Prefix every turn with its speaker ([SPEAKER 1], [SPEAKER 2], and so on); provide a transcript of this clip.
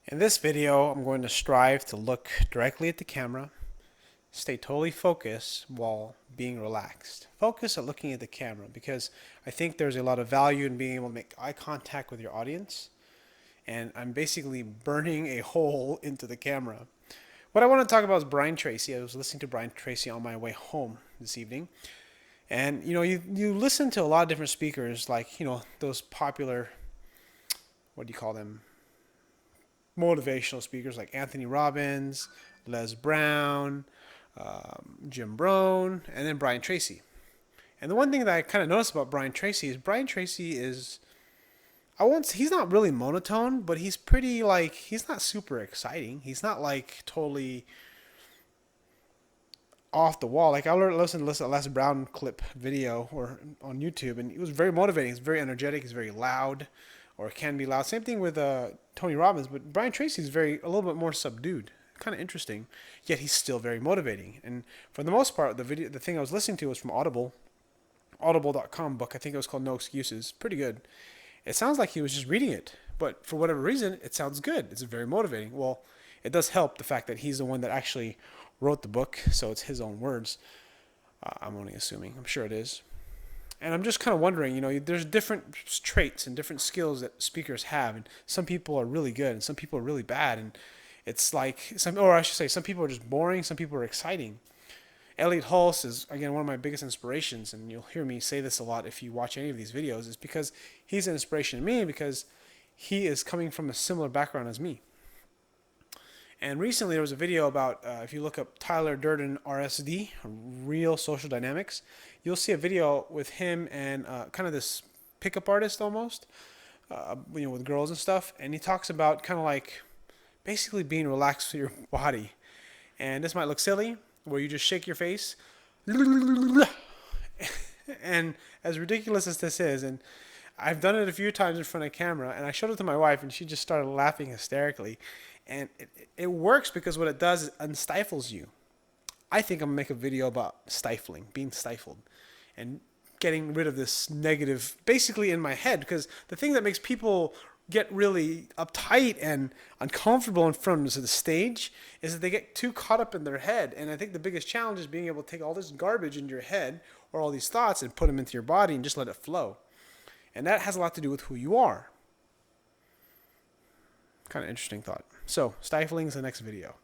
[SPEAKER 1] In this video, I'm going to strive to look directly at the camera, stay totally focused while being relaxed. Focus at looking at the camera because I think there's a lot of value in being able to make eye contact with your audience. And I'm basically burning a hole into the camera. What I want to talk about is Brian Tracy. I was listening to Brian Tracy on my way home this evening. And you listen to a lot of different speakers, like, those popular, what do you call them? Motivational speakers like Anthony Robbins, Les Brown, Jim Brown, and then Brian Tracy. And the one thing that I kind of noticed about Brian Tracy is he's not really monotone, but he's pretty, like, he's not super exciting. He's not like totally off the wall. Like, I listened to a Les Brown clip video or on YouTube, and it was very motivating. He's very energetic. He's very loud, or can be loud. Same thing with Tony Robbins, but Brian Tracy is a little bit more subdued. Kind of interesting, yet he's still very motivating. And for the most part, the thing I was listening to was from Audible.com book. I think it was called No Excuses. Pretty good. It sounds like he was just reading it, but for whatever reason, it sounds good. It's very motivating. Well, it does help the fact that he's the one that actually wrote the book, so it's his own words. I'm only assuming. I'm sure it is. And I'm just kind of wondering, there's different traits and different skills that speakers have, and some people are really good, and some people are really bad, and it's like some people are just boring, some people are exciting. Elliot Hulse is, again, one of my biggest inspirations, and you'll hear me say this a lot if you watch any of these videos, is because he's an inspiration to me because he is coming from a similar background as me. And recently there was a video about, if you look up Tyler Durden RSD, Real Social Dynamics, you'll see a video with him and kind of this pickup artist almost, with girls and stuff. And he talks about kind of like basically being relaxed with your body. And this might look silly, where you just shake your face. And as ridiculous as this is, and I've done it a few times in front of camera, and I showed it to my wife, and she just started laughing hysterically. And it works because what it does is unstifles you. I think I'm going to make a video about stifling, being stifled, and getting rid of this negative, basically in my head, because the thing that makes people get really uptight and uncomfortable in front of the stage is that they get too caught up in their head. And I think the biggest challenge is being able to take all this garbage into your head or all these thoughts and put them into your body and just let it flow. And that has a lot to do with who you are. Kind of interesting thought. So, stifling is the next video.